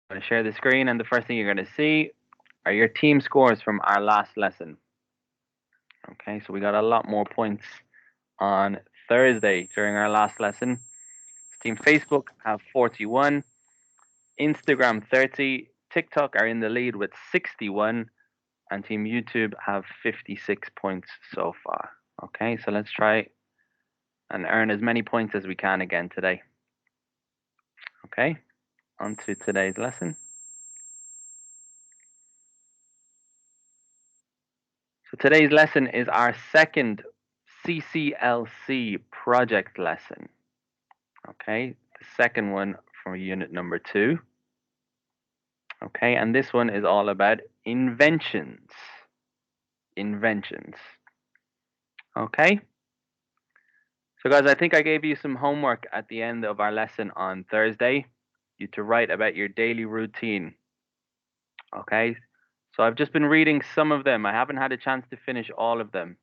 I'm going to share the screen, and the first thing you're going to see are your team scores from our last lesson. Okay, so we got a lot more points on Thursday during our last lesson. Team Facebook have 41, Instagram 30, TikTok are in the lead with 61, and Team YouTube have 56 points so far. Okay, so let's try and earn as many points as we can again today. Okay, on to today's lesson. So today's lesson is our second CCLC project lesson. Okay, the second one from unit number 2. Okay, and this one is all about inventions. Inventions. Okay, so guys, I think I gave you some homework at the end of our lesson on Thursday. You to write about your daily routine. Okay, so I've just been reading some of them. I haven't had a chance to finish all of them.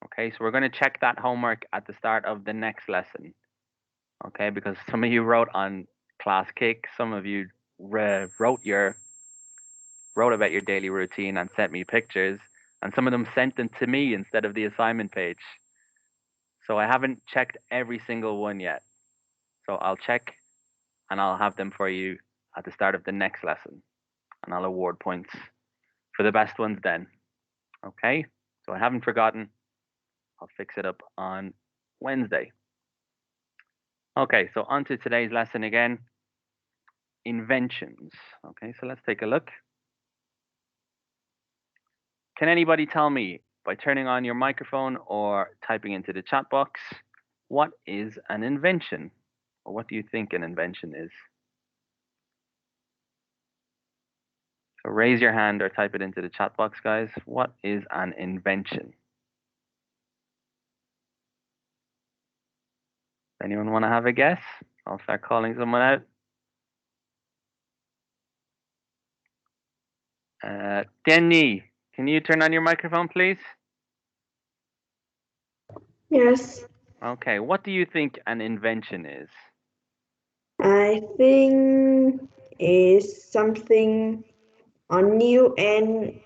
Okay, so we're going to check that homework at the start of the next lesson. Okay, because some of you wrote on Class Kick, some of you wrote about your daily routine and sent me pictures, and some of them sent them to me instead of the assignment page. So I haven't checked every single one yet. So I'll check and I'll have them for you at the start of the next lesson, and I'll award points for the best ones then. Okay, so I haven't forgotten. I'll fix it up on Wednesday. Okay, so on to today's lesson again. Inventions. Okay, so let's take a look. Can anybody tell me by turning on your microphone or typing into the chat box, what is an invention? Or what do you think an invention is? So raise your hand or type it into the chat box, guys. What is an invention? Anyone want to have a guess? I'll start calling someone out. Denny, can you turn on your microphone, please? Yes, Okay, what do you think an invention is? I think is something new and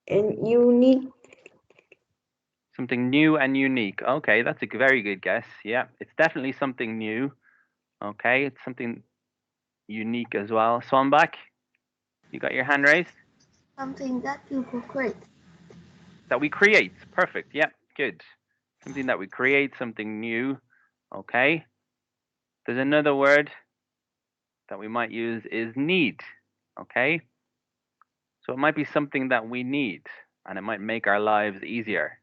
unique. Something new and unique. Okay, that's a very good guess. Yeah, it's definitely something new. Okay, it's something unique as well. Swanback, you got your hand raised? Something that you could create. That we create. Perfect. Yep, good. Something that we create, something new. Okay. There's another word that we might use is need. Okay. So it might be something that we need and it might make our lives easier.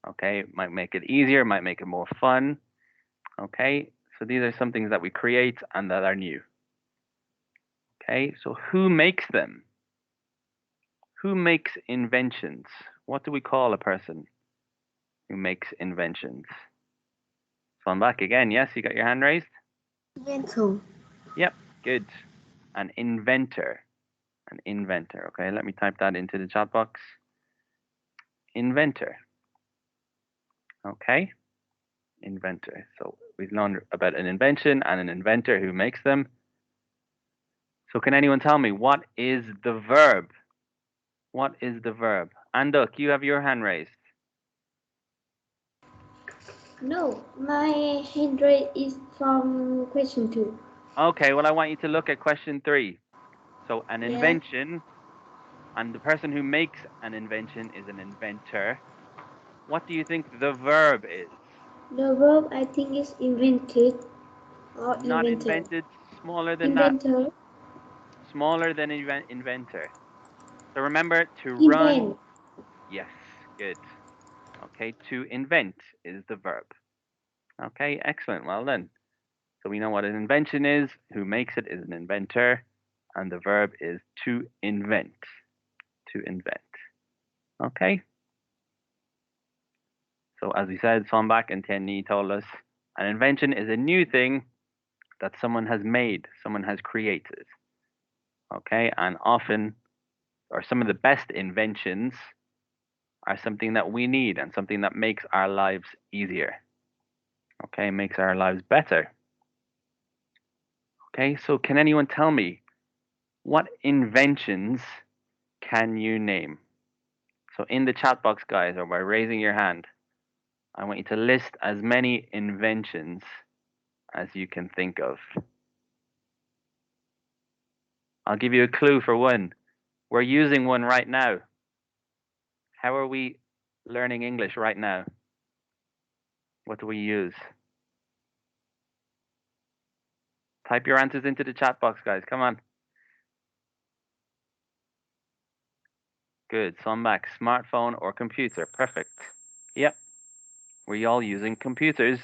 Okay. It might make it easier, might make it more fun. Okay. So these are some things that we create and that are new. Okay. So who makes them? Who makes inventions? What do we call a person who makes inventions? So I'm back again. Yes, you got your hand raised? Inventor. Yep, good. An inventor. An inventor. Okay, let me type that into the chat box. Inventor. Okay, inventor. So we've learned about an invention and an inventor who makes them. So can anyone tell me what is the verb? What is the verb? Anduk, you have your hand raised. No, my handwriting is from question 2. Okay, well I want you to look at question 3. So an Yeah. invention, and the person who makes an invention is an inventor. What do you think the verb is? The verb I think is invented or Not inventor. invented, smaller than that, Inventor. smaller than inventor. So remember to run. Invent. Yes, good. Okay, to invent is the verb. Okay, excellent. Well done. So we know what an invention is. Who makes it is an inventor, and the verb is to invent. To invent. Okay. So as we said, Sonbak and Tianyi told us an invention is a new thing that someone has made, someone has created. Okay, and often, or some of the best inventions are something that we need and something that makes our lives easier. Okay, makes our lives better. Okay, so can anyone tell me what inventions can you name? So in the chat box, guys, or by raising your hand, I want you to list as many inventions as you can think of. I'll give you a clue for one. We're using one right now. How are we learning English right now? What do we use? Type your answers into the chat box, guys. Come on. Good. So I'm back. Smartphone or computer. Perfect. Yep. We're all using computers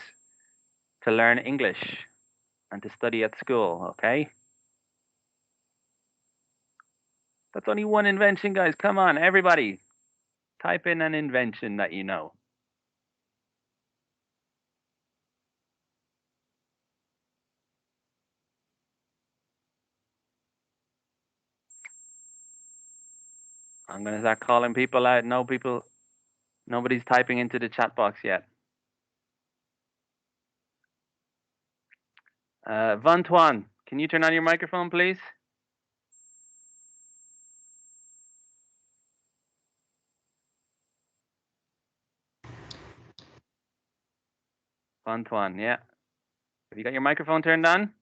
to learn English and to study at school, okay? That's only one invention, guys. Come on, everybody. Type in an invention that you know. I'm going to start calling people out. Nobody's typing into the chat box yet. Vantuan, can you turn on your microphone, please? Vantuan, yeah. Have you got your microphone turned on?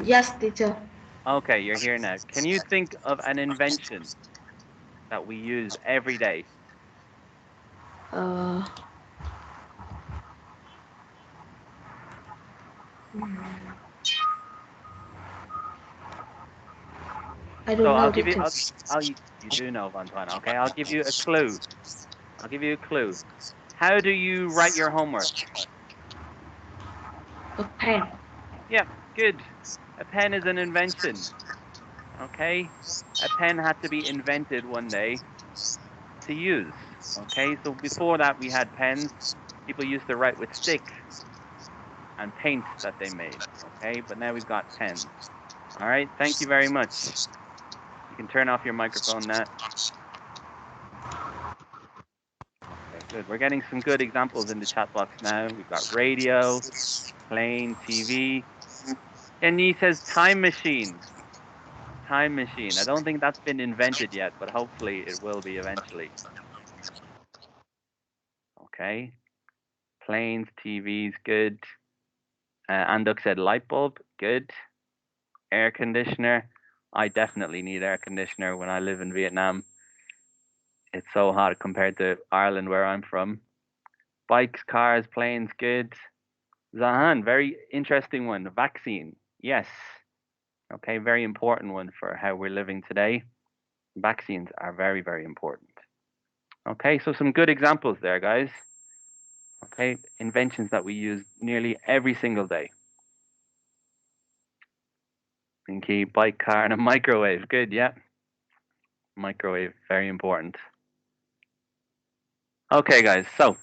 Yes, teacher. Okay, you're here now. Can you think of an invention that we use every day? I don't So know, I'll give you, teacher. you do know, Vantuan, okay? I'll give you a clue. I'll give you a clue. How do you write your homework? A pen. Yeah, good. A pen is an invention, okay? A pen had to be invented one day to use, okay? So before that, we had pens. People used to write with sticks and paint that they made, okay? But now we've got pens. All right, thank you very much. You can turn off your microphone now. Okay, good. We're getting some good examples in the chat box now. We've got radio, plane, TV. And he says time machine. Time machine. I don't think that's been invented yet, but hopefully it will be eventually. Okay. Planes, TVs, good. Anduk said light bulb, good. Air conditioner. I definitely need air conditioner when I live in Vietnam. It's so hot compared to Ireland where I'm from. Bikes, cars, planes, good. Zahan, very interesting one. Vaccine, yes. Okay, very important one for how we're living today. Vaccines are very, very important. Okay, so some good examples there, guys. Okay, inventions that we use nearly every single day. Pinky, bike, car, and a microwave. Good, yeah. Microwave, very important. Okay, guys, so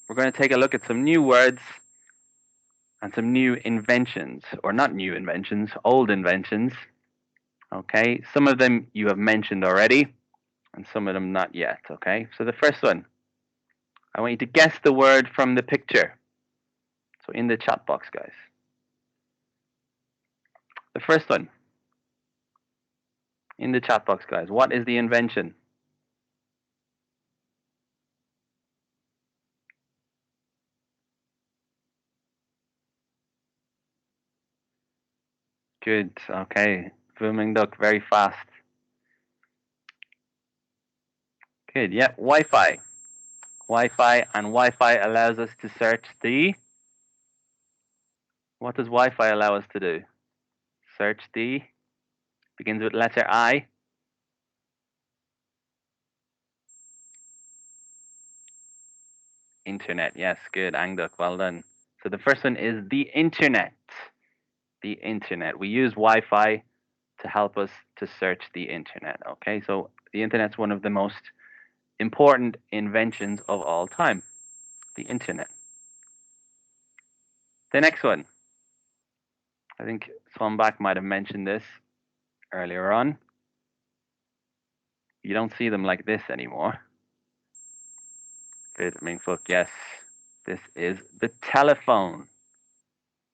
we're going to take a look at some new words and some new inventions, or not new inventions, old inventions. Okay, some of them you have mentioned already, and some of them not yet. Okay, so the first one, I want you to guess the word from the picture. So in the chat box, guys. The first one, in the chat box, guys. What is the invention? Good. Okay. Booming duck, very fast. Good. Yeah. Wi-Fi. Wi-Fi, and Wi-Fi allows us to search the. What does Wi-Fi allow us to do? Search the. Begins with letter I. Internet. Yes. Good. Angduk. Well done. So the first one is the internet. The internet. We use Wi-Fi to help us to search the internet. Okay. So the internet's one of the most important inventions of all time. The internet. The next one. I think Swanbach might have mentioned this earlier on. You don't see them like this anymore. Good, Mingfuk, yes. This is the telephone.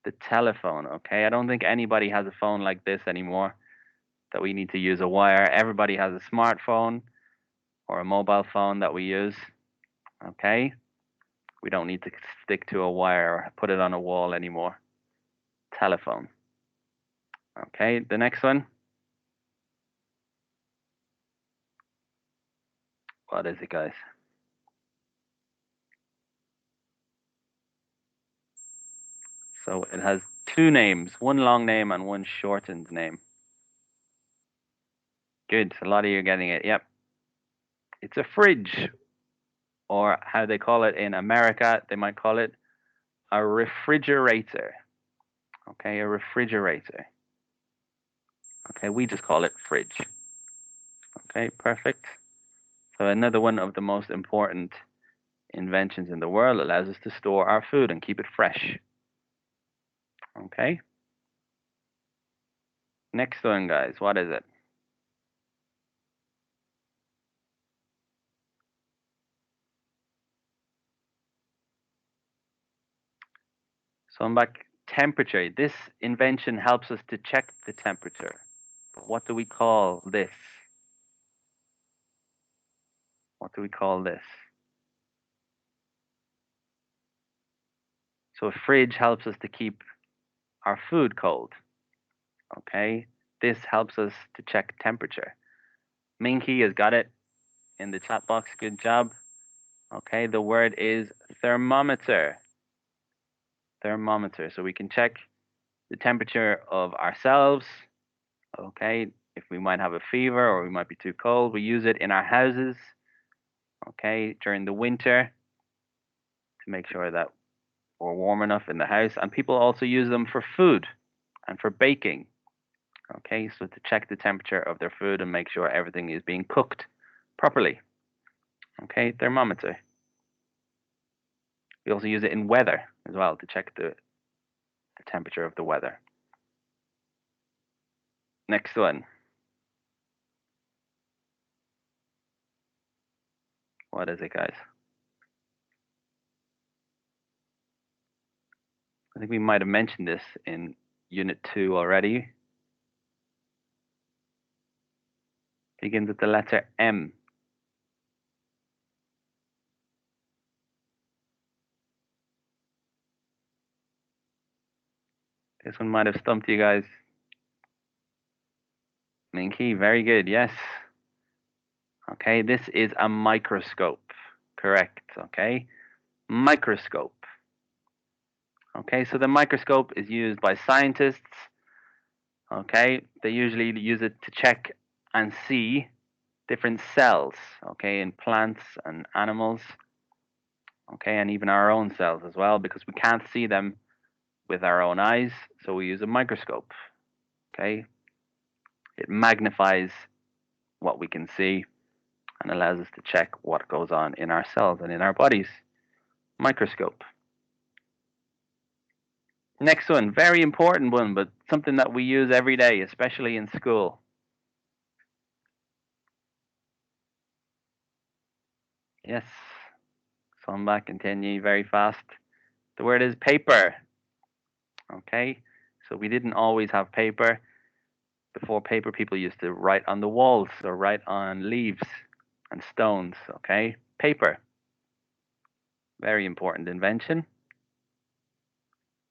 The telephone, okay? I don't think anybody has a phone like this anymore that we need to use a wire. Everybody has a smartphone or a mobile phone that we use, okay? We don't need to stick to a wire or put it on a wall anymore. Telephone. Okay, the next one. What is it, guys? So it has two names, one long name and one shortened name. Good, a lot of you are getting it, yep. It's a fridge, or how they call it in America, they might call it a refrigerator. Okay, a refrigerator. Okay, we just call it fridge. Okay, perfect. So another one of the most important inventions in the world, allows us to store our food and keep it fresh. Okay. Next one, guys, what is it? So I'm back. Temperature. This invention helps us to check the temperature. But what do we call this? What do we call this? So a fridge helps us to keep our food cold. Okay. This helps us to check temperature. Minky has got it in the chat box. Good job. Okay. The word is thermometer. Thermometer. So we can check the temperature of ourselves. Okay. If we might have a fever or we might be too cold, we use it in our houses. Okay. During the winter to make sure that we're warm enough in the house. And people also use them for food and for baking. Okay. So to check the temperature of their food and make sure everything is being cooked properly. Okay. Thermometer. We also use it in weather as well to check the temperature of the weather. Next one. What is it, guys? I think we might have mentioned this in Unit 2 already. Begins with the letter M. This one might have stumped you guys. Minky, very good, yes. Okay, this is a microscope. Correct, okay? Microscope. Okay, so the microscope is used by scientists. Okay, they usually use it to check and see different cells, okay, in plants and animals. Okay, and even our own cells as well, because we can't see them with our own eyes, so we use a microscope. Okay, it magnifies what we can see and allows us to check what goes on in our cells and in our bodies. Microscope. Next one, very important one, but something that we use every day, especially in school. Yes, so I'm back, continue very fast. The word is paper. Okay, so we didn't always have paper. Before paper, people used to write on the walls or write on leaves and stones. Okay, paper. Very important invention.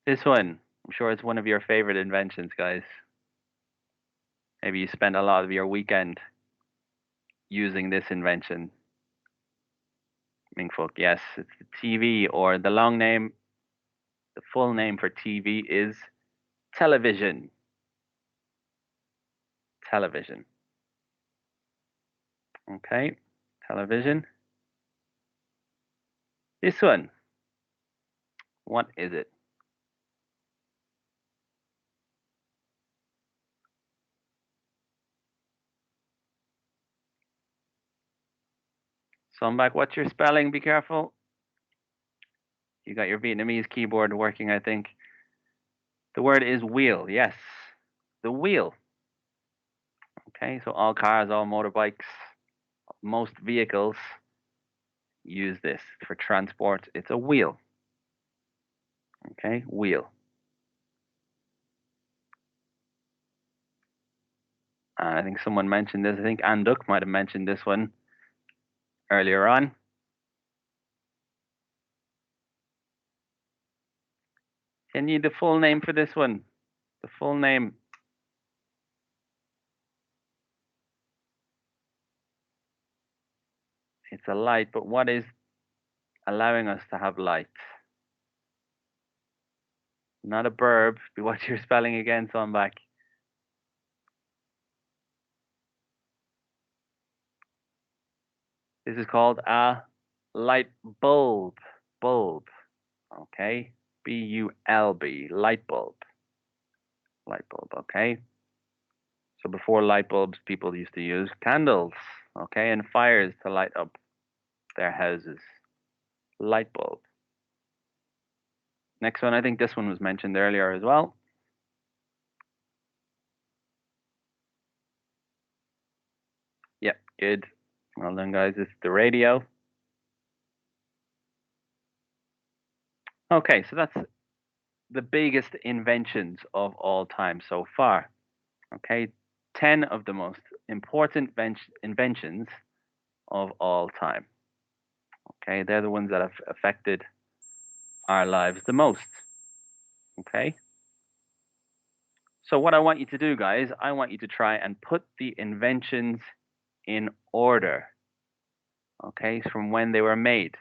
This one, I'm sure it's one of your favorite inventions, guys. Maybe you spend a lot of your weekend using this invention. Mingfuk, yes, it's the TV, or the long name, the full name for TV is television. Television. Okay, television. This one, what is it? So I'm back. What's your spelling? Be careful. You got your Vietnamese keyboard working, I think. The word is wheel. Yes, the wheel. Okay, so all cars, all motorbikes, most vehicles use this for transport. It's a wheel. Okay, wheel. And I think someone mentioned this. I think Anne Duck might have mentioned this one earlier on. Can you the full name for this one? The full name. It's a light, but what is allowing us to have light? Not a verb. What's your spelling again, so I'm back. This is called a light bulb. Bulb. Okay. B-U-L-B. Light bulb. Light bulb. Okay. So before light bulbs, people used to use candles. Okay, and fires to light up their houses. Light bulb. Next one, I think this one was mentioned earlier as well. Yep, good. Well done, guys. It's the radio. Okay, so that's the biggest inventions of all time so far. Okay, 10 of the most important inventions of all time. Okay, they're the ones that have affected our lives the most. Okay. So what I want you to do, guys, I want you to try and put the inventions in order. Okay, from when they were made,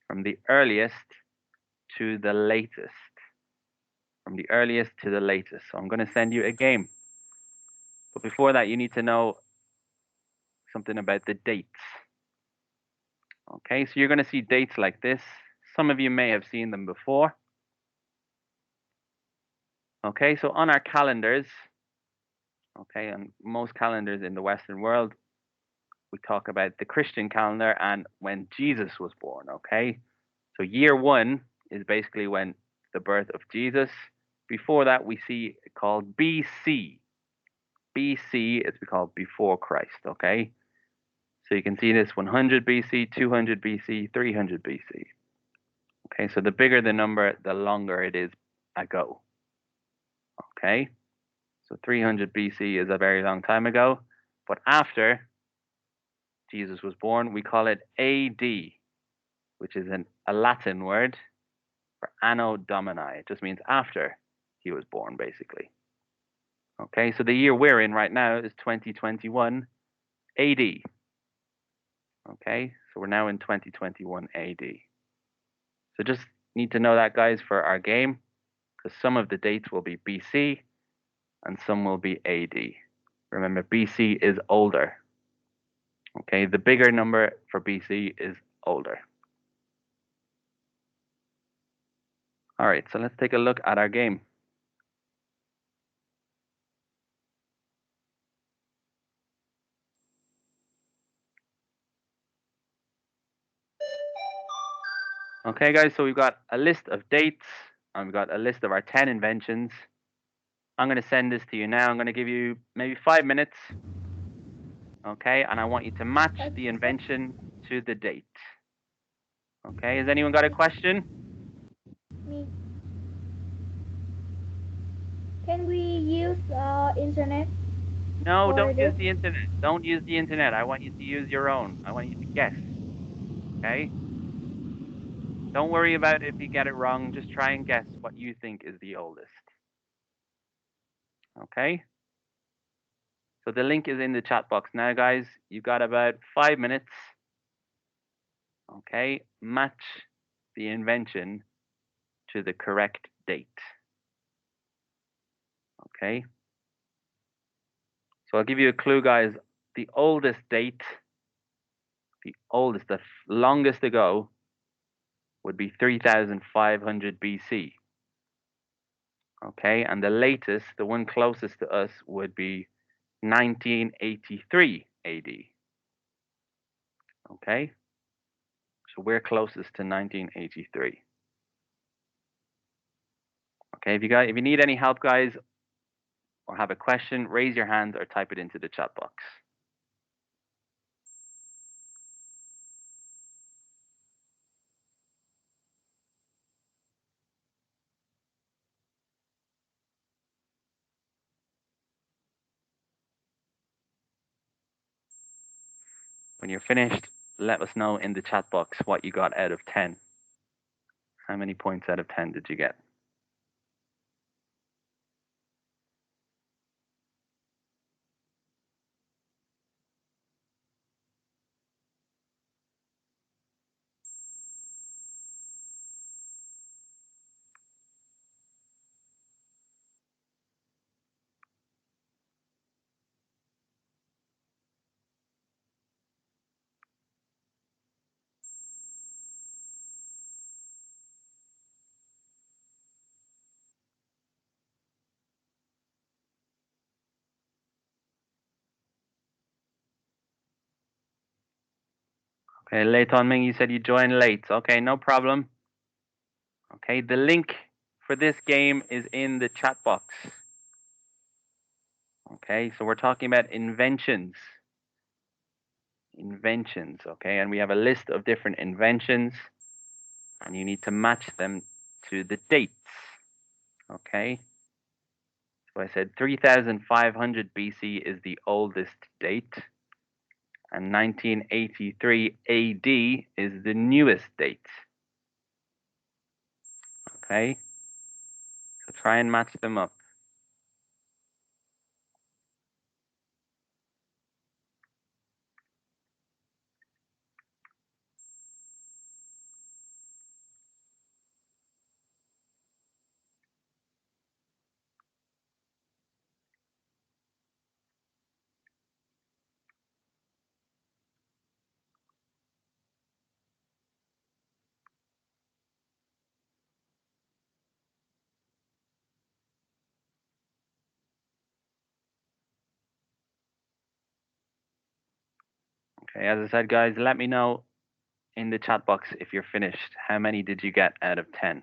from the earliest to the latest. From the earliest to the latest. So I'm going to send you a game. But before that, you need to know something about the dates. Okay, so you're going to see dates like this. Some of you may have seen them before. Okay, so on our calendars, okay, on most calendars in the Western world, we talk about the Christian calendar and when Jesus was born, okay? So year 1 is basically when the birth of Jesus. Before that, we see it called BC. BC is called before Christ, okay? So you can see this 100 BC, 200 BC, 300 BC. Okay, so the bigger the number, the longer it is ago. Okay, so 300 BC is a very long time ago, but after Jesus was born, we call it AD, which is a Latin word for Anno Domini. It just means after he was born, basically. Okay, so the year we're in right now is 2021 AD. Okay, so we're now in 2021 AD. So just need to know that, guys, for our game, because some of the dates will be BC and some will be AD. Remember, BC is older. Okay, the bigger number for BC is older. All right, so let's take a look at our game. Okay, guys, so we've got a list of dates and we've got a list of our 10 inventions. I'm going to send this to you now. I'm going to give you maybe 5 minutes. Okay, and I want you to match the invention to the date. Okay, has anyone got a question? Me. Can we use internet? No, don't use the internet. Don't use the internet. I want you to use your own. I want you to guess. Okay? Don't worry about if you get it wrong. Just try and guess what you think is the oldest. Okay? So the link is in the chat box now, guys. You've got about 5 minutes. Okay? Match the invention to the correct date. Okay? So I'll give you a clue, guys. The oldest date, the longest ago, would be 3,500 BC. Okay, and the latest, the one closest to us, would be 1983 AD. Okay, so we're closest to 1983. Okay, if you need any help, guys, or have a question, raise your hand or type it into the chat box. When you're finished, let us know in the chat box what you got out of 10. How many points out of 10 did you get? Okay, Leighton Ming, you said you joined late. Okay, no problem. Okay, the link for this game is in the chat box. Okay, so we're talking about inventions. Inventions, okay, and we have a list of different inventions, and you need to match them to the dates. Okay, so I said 3500 BC is the oldest date, and 1983 AD is the newest date. Okay, so try and match them up. Okay, as I said, guys, let me know in the chat box if you're finished. How many did you get out of 10?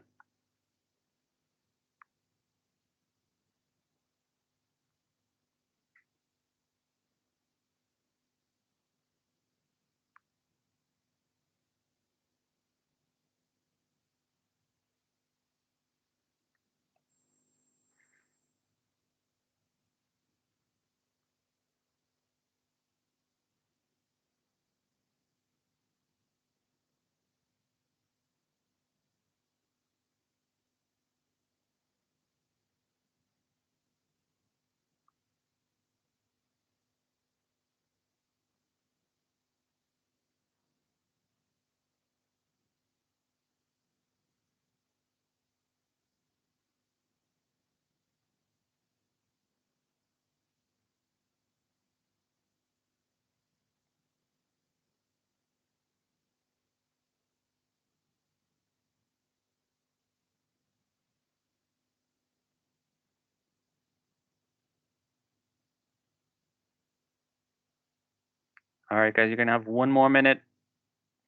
All right, guys, you're going to have one more minute,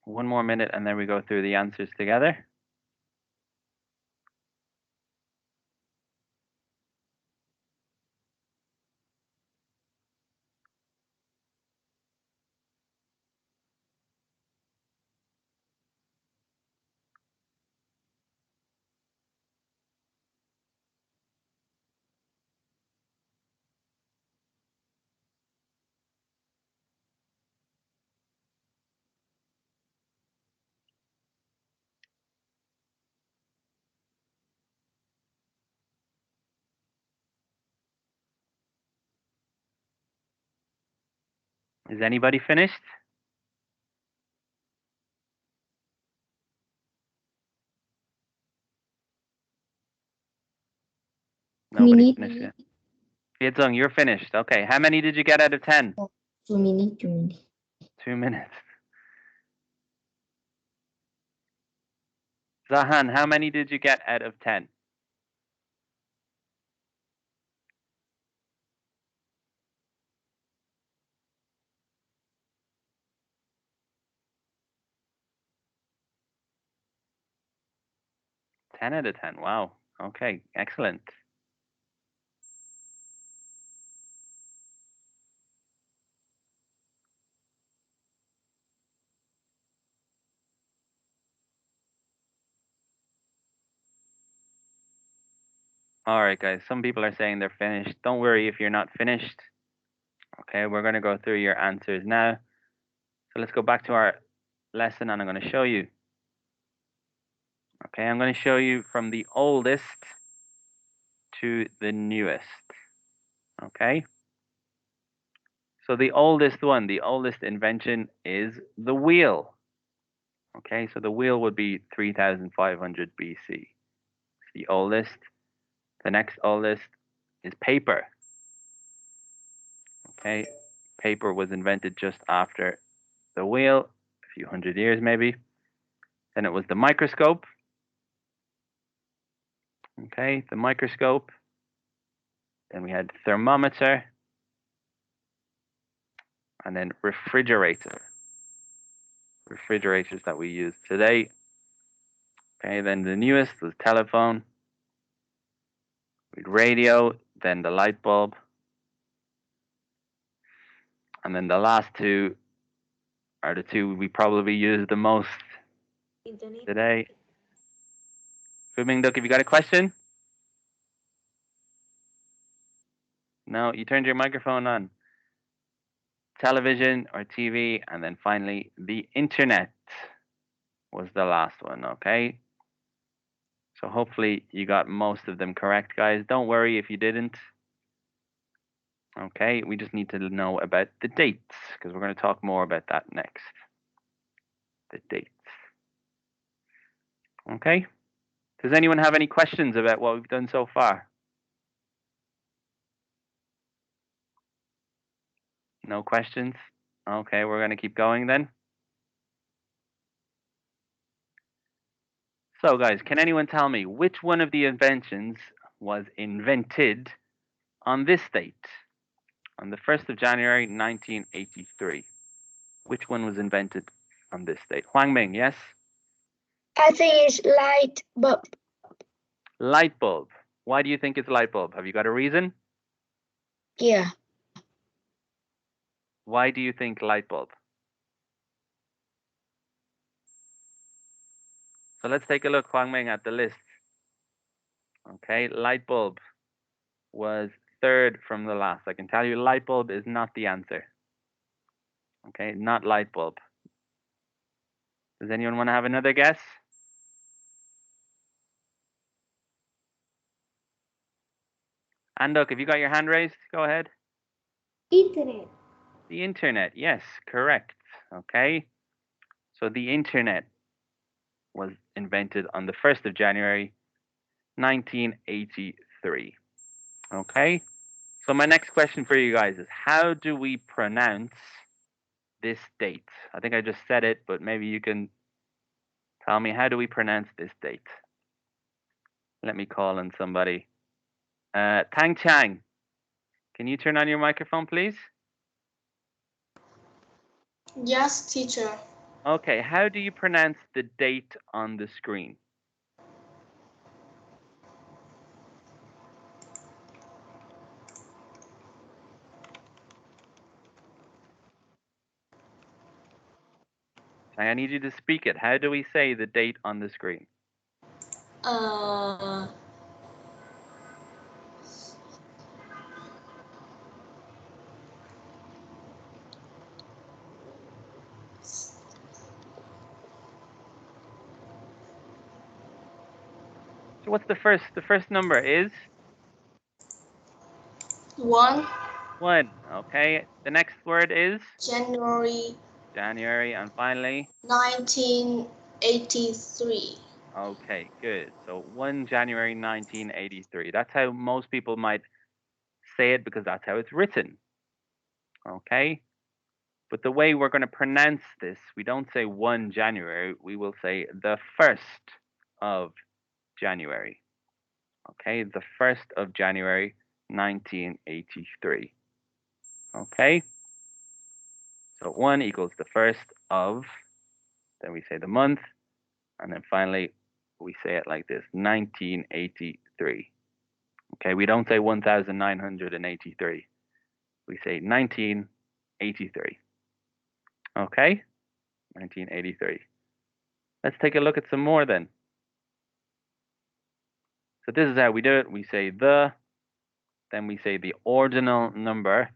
and then we go through the answers together. Is anybody finished? Nobody finished yet. Hiezong, you're finished. Okay, how many did you get out of 10? 2 minutes, 2 minutes. 2 minutes. Zahan, how many did you get out of 10? 10 out of 10. Wow. Okay, excellent. All right, guys, some people are saying they're finished. Don't worry if you're not finished. Okay, we're going to go through your answers now. So let's go back to our lesson and I'm going to show you. Okay, I'm going to show you from the oldest to the newest. Okay. So the oldest one, the oldest invention is the wheel. Okay, so the wheel would be 3,500 BC. It's the oldest. The next oldest is paper. Okay, paper was invented just after the wheel, a few hundred years maybe. Then it was the microscope. Okay, the microscope. Then we had thermometer. And then refrigerator. Refrigerators that we use today. Okay, then the newest was telephone. With radio, then the light bulb. And then the last two are the two we probably use the most Internet. today. Swimming Duck, have you got a question? No, you turned your microphone on. Television or TV, and then finally the internet was the last one, okay? So hopefully you got most of them correct, guys. Don't worry if you didn't. Okay, we just need to know about the dates because we're going to talk more about that next. The dates. Okay. Does anyone have any questions about what we've done so far? No questions? Okay, we're going to keep going then. So guys, can anyone tell me which one of the inventions was invented on this date? On the 1st of January, 1983. Which one was invented on this date? Huang Ming, yes? I think it's light bulb. Light bulb. Why do you think it's light bulb? Have you got a reason? Yeah. Why do you think light bulb? So let's take a look, Huang Ming, at the list. Okay, light bulb was third from the last. I can tell you light bulb is not the answer. Okay, not light bulb. Does anyone want to have another guess? Andok, have you got your hand raised? Go ahead. Internet. The internet, yes, correct. Okay, so the internet was invented on the 1st of January, 1983. Okay, so my next question for you guys is, how do we pronounce this date? I think I just said it, but maybe you can tell me, how do we pronounce this date? Let me call on somebody. Tang Chang, can you turn on your microphone, please? Yes, teacher. Okay, how do you pronounce the date on the screen? I need you to speak it. How do we say the date on the screen? Uh, So what's the first? The first number is 1 1. Okay. The next word is January January, and finally 1983. Okay, good. So 1 January 1983. That's how most people might say it because that's how it's written. Okay? But the way we're going to pronounce this, we don't say 1 January, we will say the 1st of January. Okay, the 1st of January 1983. Okay? So 1 equals the 1st of, then we say the month, and then finally we say it like this, 1983. Okay, we don't say 1983. We say 1983. Okay, 1983. Let's take a look at some more then. So this is how we do it. We say the, then we say the ordinal number.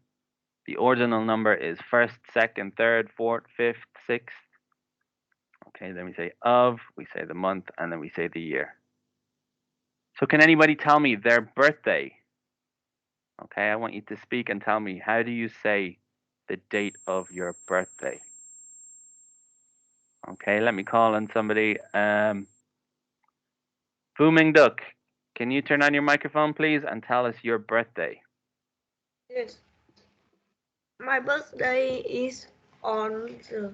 The ordinal number is first, second, third, fourth, fifth, sixth. Okay, then we say of, we say the month, and then we say the year. So can anybody tell me their birthday? Okay, I want you to speak and tell me, how do you say the date of your birthday? Okay, let me call on somebody. Booming Duck, can you turn on your microphone, please, and tell us your birthday? Yes. My birthday is on the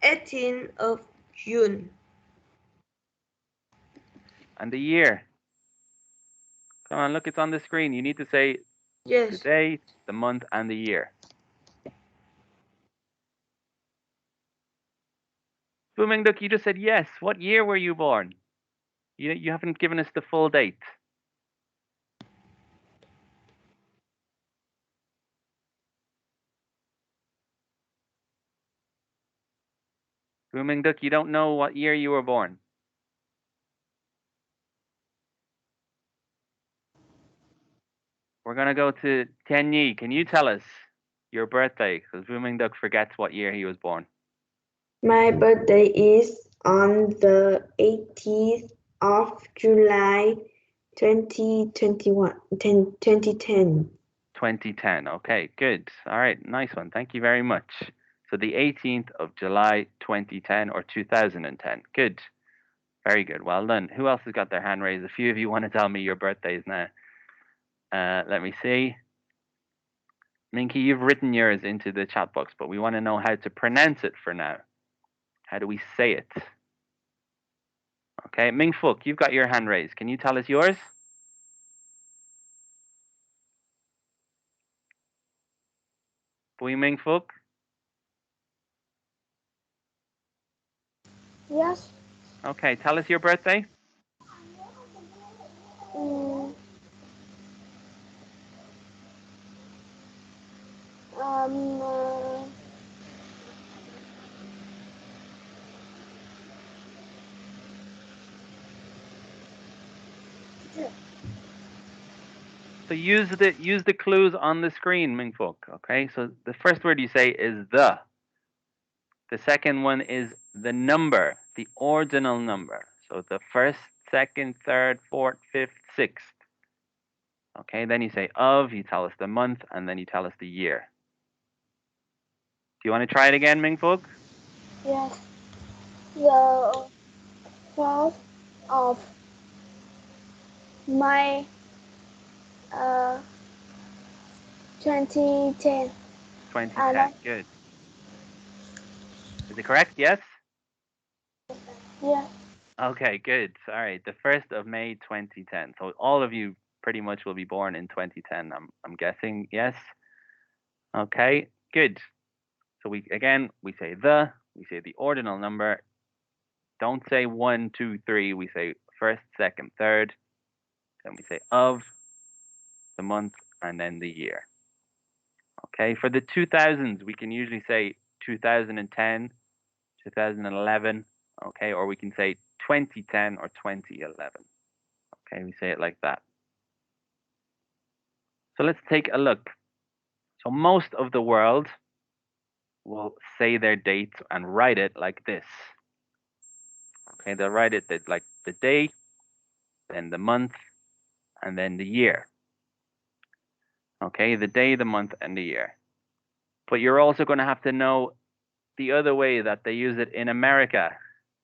18th of June. And the year? Come on, look, it's on the screen. You need to say the Yes. day, the month, and the year. Booming Duck, you just said yes. What year were you born? You haven't given us the full date. Booming Duck, you don't know what year you were born. We're going to go to Tianyi. Can you tell us your birthday? Because Booming Duck forgets what year he was born. My birthday is on the 18th of July 2021, 2010. 2010. Okay, good. All right, nice one. Thank you very much. So the 18th of July 2010 or 2010. Good. Very good. Well done. Who else has got their hand raised? A few of you want to tell me your birthdays now. Let me see. Minky, you've written yours into the chat box, but we want to know how to pronounce it for now. How do we say it? Okay, Ming Fuk, you've got your hand raised. Can you tell us yours? Bui Ming Fuk? Yes. Okay, tell us your birthday. Mm, um, uh, So use the clues on the screen, Ming Fuk. Okay, so the first word you say is the. The second one is the number, the ordinal number. So the first, second, third, fourth, fifth, sixth. Okay, then you say of, you tell us the month, and then you tell us the year. Do you want to try it again, Ming Fuk? yes. The 4th of May, 2010. 2010. Good. Is it correct? Yes? Yeah. Okay, good. All right. The 1st of May 2010. So all of you pretty much will be born in 2010, I'm guessing. Yes? Okay, good. So we say we say the ordinal number. Don't say 1, 2, 3. We say first, second, third. Then we say of, the month, and then the year. Okay, for the 2000s, we can usually say 2010, 2011, okay, or we can say 2010 or 2011. Okay, we say it like that. So let's take a look. So most of the world will say their dates and write it like this. Okay, they'll write it like the day, then the month, and then the year. Okay, the day, the month, and the year. But you're also going to have to know the other way that they use it in America.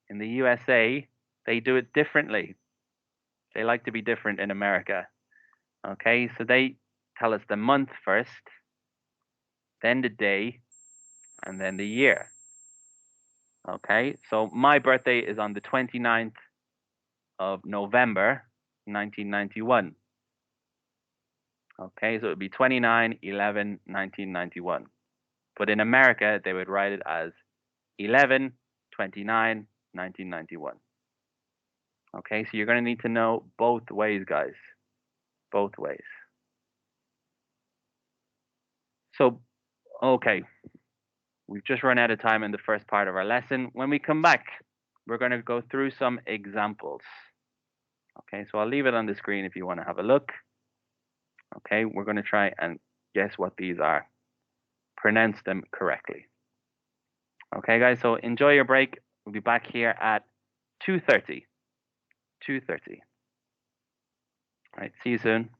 In the USA, they do it differently. They like to be different in America. Okay, so they tell us the month first, then the day, and then the year. Okay, so my birthday is on the 29th of November, 1991. Okay, so it would be 29/11/1991. But in America, they would write it as 11/29/1991. Okay, so you're going to need to know both ways, guys. Both ways. So, okay, we've just run out of time in the first part of our lesson. When we come back, we're going to go through some examples. Okay, so I'll leave it on the screen if you want to have a look. Okay, we're going to try and guess what these are. Pronounce them correctly. Okay, guys, so enjoy your break. We'll be back here at 2:30. 2:30. All right, see you soon.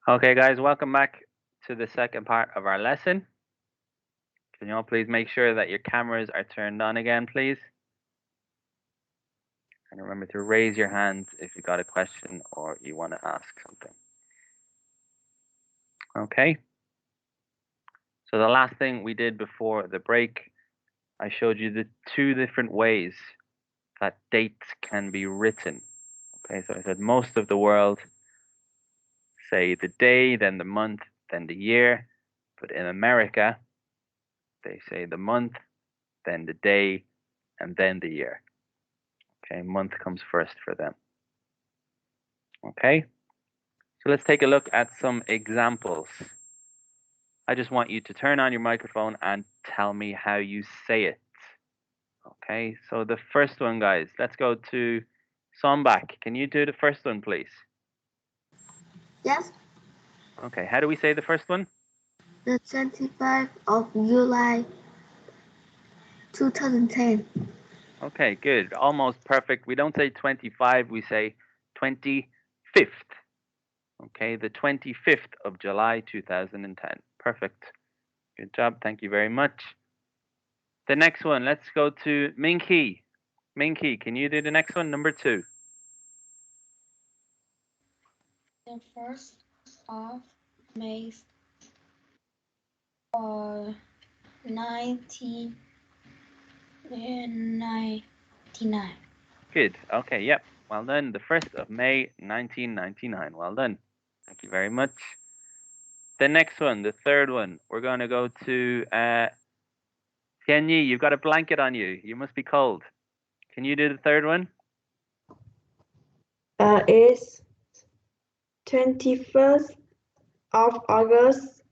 Okay, guys, welcome back to the second part of our lesson. Can you all please make sure that your cameras are turned on again, please? And remember to raise your hand if you got a question or you want to ask something. Okay. So the last thing we did before the break, I showed you the two different ways that dates can be written. Okay, so I said most of the world say the day, then the month, then the year. But in America, they say the month, then the day, and then the year. Okay, month comes first for them. Okay, so let's take a look at some examples. I just want you to turn on your microphone and tell me how you say it. Okay, so the first one, guys, let's go to Sombak. Can you do the first one, please? Yes, Okay, how do we say the first one? the 25th of July 2010. Okay, good. Almost perfect. We don't say 25, we say 25th. Okay, the 25th of July 2010. Perfect. Good job. Thank you very much. The next one, let's go to Minky. Minky, can you do the next one, number 2? The 1st of May or 1999. Good. Okay, yep. Well done. The 1st of May, 1999. Well done. Thank you very much. The next one, the third one, we're going to go to Tianyi. You've got a blanket on you. You must be cold. Can you do the third one? Is 21st of August,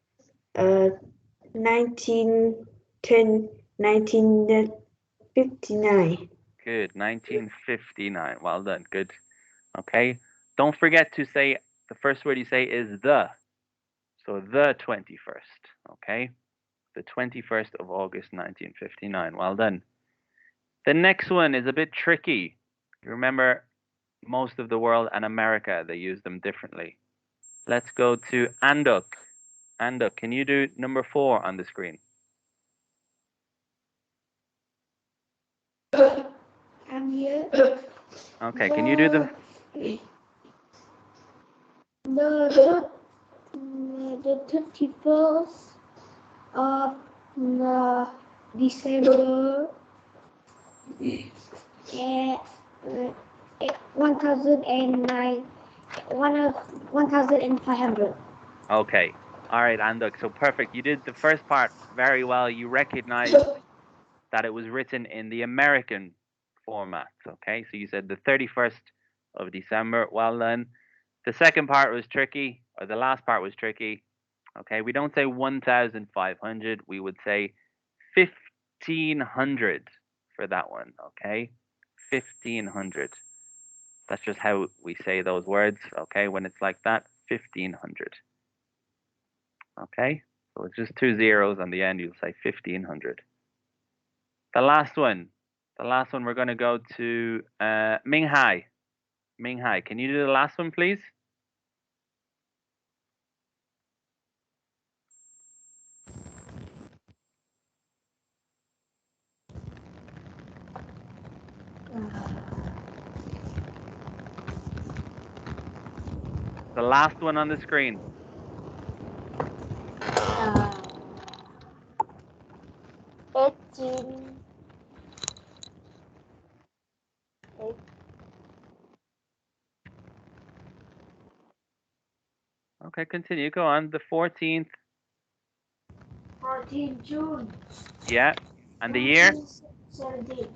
1959. Good. 1959. Well done. Good. Okay. Don't forget to say the first word you say is the. So the 21st. Okay. The 21st of August, 1959. Well done. The next one is a bit tricky. You remember most of the world and America, they use them differently. Let's go to Anduk. Anduk, can you do number 4 on the screen? I'm here. Okay, can you do the... The 21st of December 1500. Okay. All right, Anduk. So perfect. You did the first part very well. You recognized that it was written in the American format. Okay. So you said the 31st of December. Well done. The second part was tricky, or the last part was tricky. Okay. We don't say 1,500. We would say 1,500 for that one. Okay. 1,500. That's just how we say those words. Okay. When it's like that, 1,500. Okay, so it's just 2 zeros on the end. You'll say 1,500. The last one we're going to go to Minghai. Minghai, can you do the last one, please? The last one on the screen. 18. Okay, continue. Go on. The 14th. 14 June. Yeah. And the year? 2017.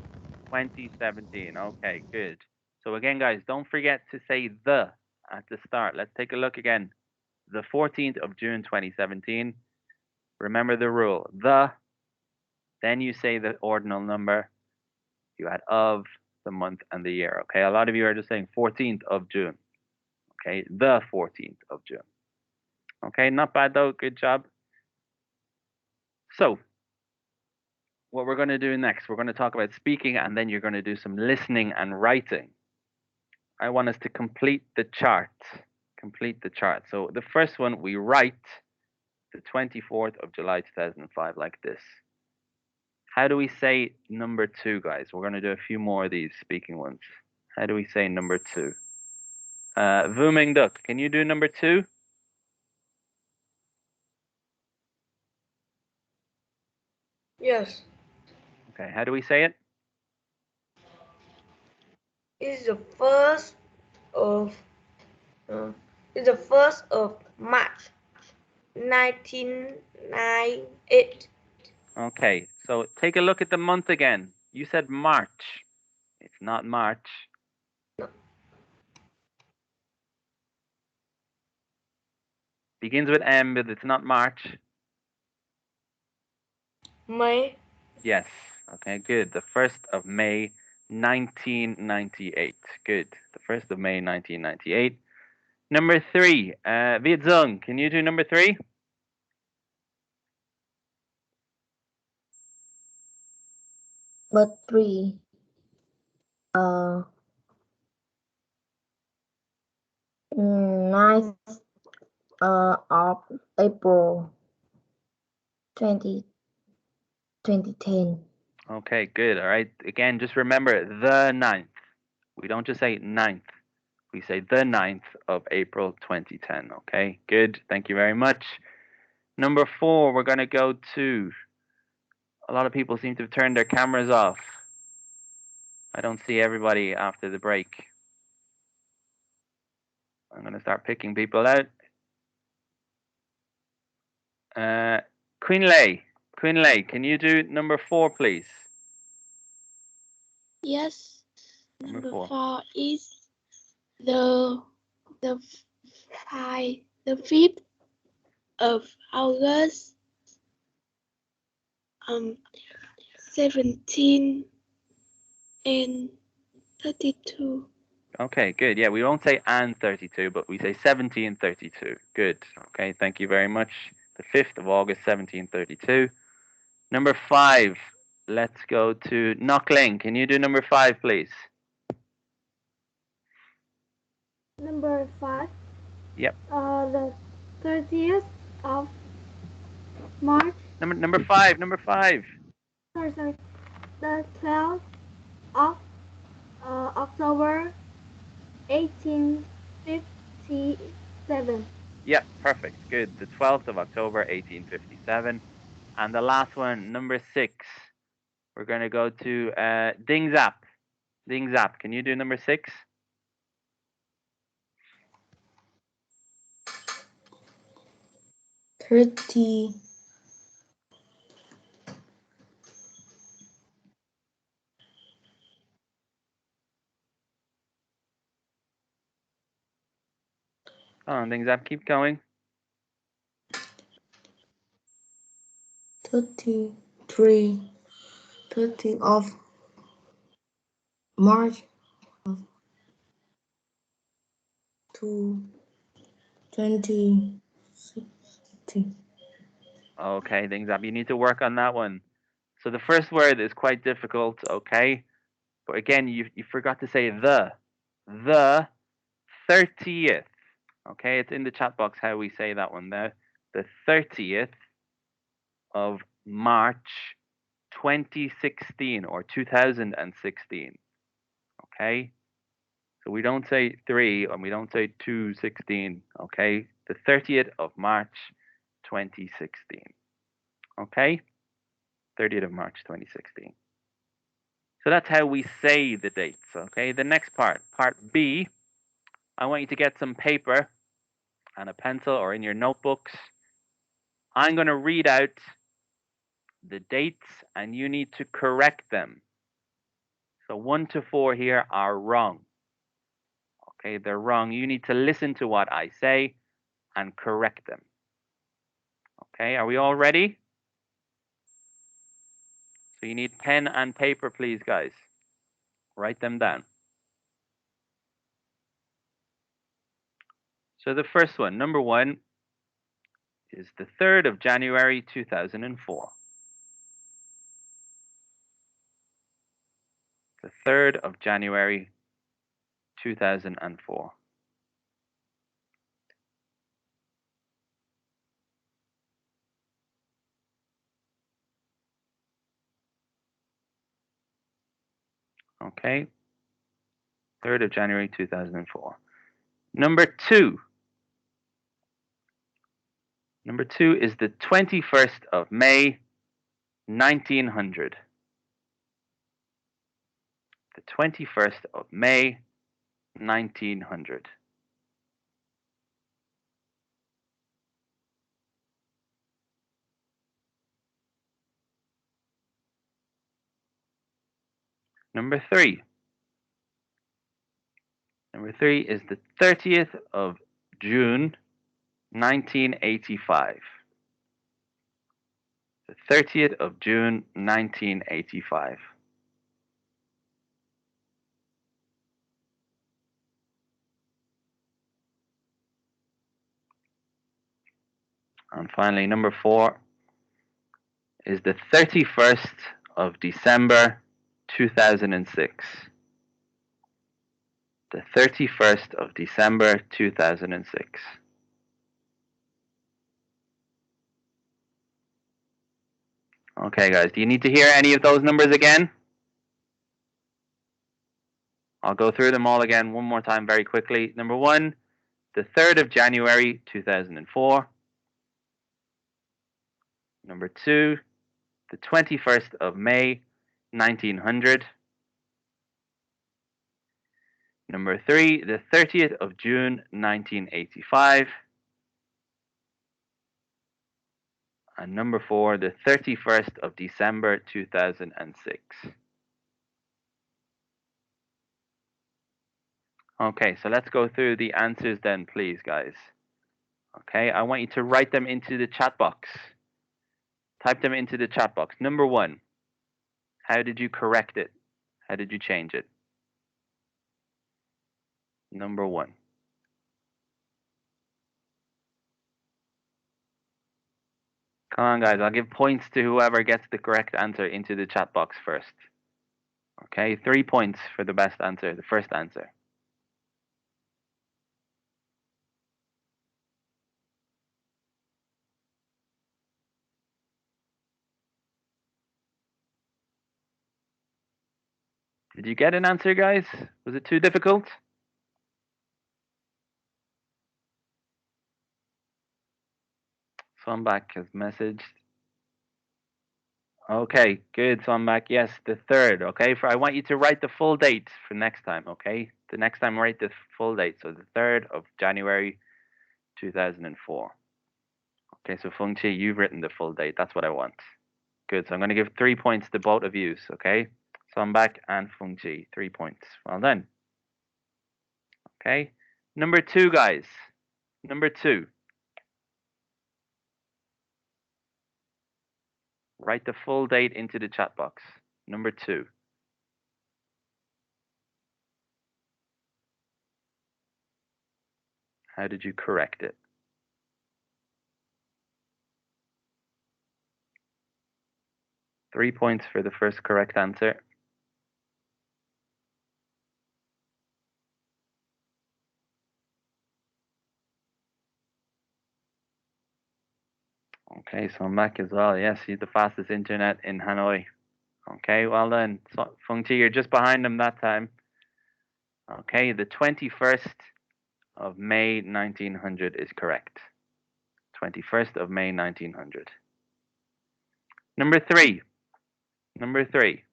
2017. Okay, good. So again, guys, don't forget to say the at the start. Let's take a look again. The 14th of June 2017. Remember the rule. The, then you say the ordinal number. You add of, the month, and the year. Okay, a lot of you are just saying 14th of June. Okay, the 14th of June. Okay, not bad though. Good job. So, what we're going to do next, we're going to talk about speaking, and then you're going to do some listening and writing. I want us to complete the chart. complete the chart. So the first one, we write the 24th of July 2005 like this. How do we say number 2, guys? We're going to do a few more of these speaking ones. How do we say number 2? Vu Ming Duk, can you do number 2? Yes. Okay, how do we say it? It's the first of March 1998. Okay, so take a look at the month again. You said March. It's not March. Begins with M, but it's not March. May. Yes. Okay, good. The 1st of May, 1998. Good. The 1st of May, 1998. Number 3, Viet Zung, can you do number 3? But 3. 9th of April 2010. Okay, good. All right. Again, just remember the 9th. We don't just say 9th. We say the 9th of April 2010. Okay, good. Thank you very much. Number 4, we're going to go to, a lot of people seem to have turned their cameras off. I don't see everybody after the break. I'm going to start picking people out. Quinlay, can you do number 4, please? Yes. Number Number 4. 4 is the 5th of August 17 and 32. Okay, good. Yeah, we won't say and 32, but we say 1732. Good. Okay, thank you very much. The 5th of August, 1732. Number 5, let's go to Knockling. Can you do number 5, please? Number 5. Yep. The 30th of March. Number 5. Sorry. The 12th of October 1857. Yep, perfect. Good. The 12th of October, 1857. And the last one, number 6. We're going to go to Ding Zap. Ding Zap, can you do number 6? On, Ding Zap, keep going. 30 of March of 2060. Okay, Ding Zap, you need to work on that one. So the first word is quite difficult, okay? But again, you forgot to say the 30th. Okay, it's in the chat box how we say that one there. The 30th of March 2016 or 2016. Okay? So we don't say 3 and we don't say 216. Okay? The 30th of March 2016. Okay? 30th of March 2016. So that's how we say the dates. Okay? The next part, part B, I want you to get some paper and a pencil or in your notebooks. I'm going to read out the dates and you need to correct them. So 1 to 4 here are wrong. Okay, they're wrong. You need to listen to what I say and correct them. Okay, are we all ready? So you need pen and paper, please, guys. Write them down. So the first one, number 1, is the 3rd of January 2004. The 3rd of January 2004. Okay. 3rd of January 2004. Number 2. Number 2 is the 21st of May 1900. The 21st of May 1900. Number 3. Number 3 is the 30th of June 1985. The 30th of June 1985. And finally, number 4 is the 31st of December 2006. The 31st of December 2006. Okay, guys, do you need to hear any of those numbers again? I'll go through them all again one more time very quickly. Number 1, the 3rd of January 2004. Number 2, the 21st of May 1900. Number 3, the 30th of June 1985. And number 4, the 31st of December 2006. Okay, so let's go through the answers then, please, guys. Okay, I want you to write them into the chat box. Type them into the chat box. Number 1, how did you correct it? How did you change it? Number 1. Come on, guys, I'll give points to whoever gets the correct answer into the chat box first. Okay, 3 points for the best answer, the first answer. Did you get an answer, guys? Was it too difficult? Swanback has messaged. Okay, good, Swanback. Yes, the 3rd. Okay, I want you to write the full date for next time. Okay, the next time write the full date. So the 3rd of January 2004. Okay, so Feng Chi, you've written the full date. That's what I want. Good. So I'm going to give 3 points to both of you. Okay, Swanback and Feng Chi, 3 points. Well done. Okay, number 2, guys. Number 2. Write the full date into the chat box. Number 2. How did you correct it? Three points for the first correct answer. Okay, so I'm back as well. Yes, he's the fastest internet in Hanoi. Okay, well done. So, Feng Chi, you're just behind him that time. Okay, the 21st of May 1900 is correct. 21st of May 1900. Number 3. Number 3.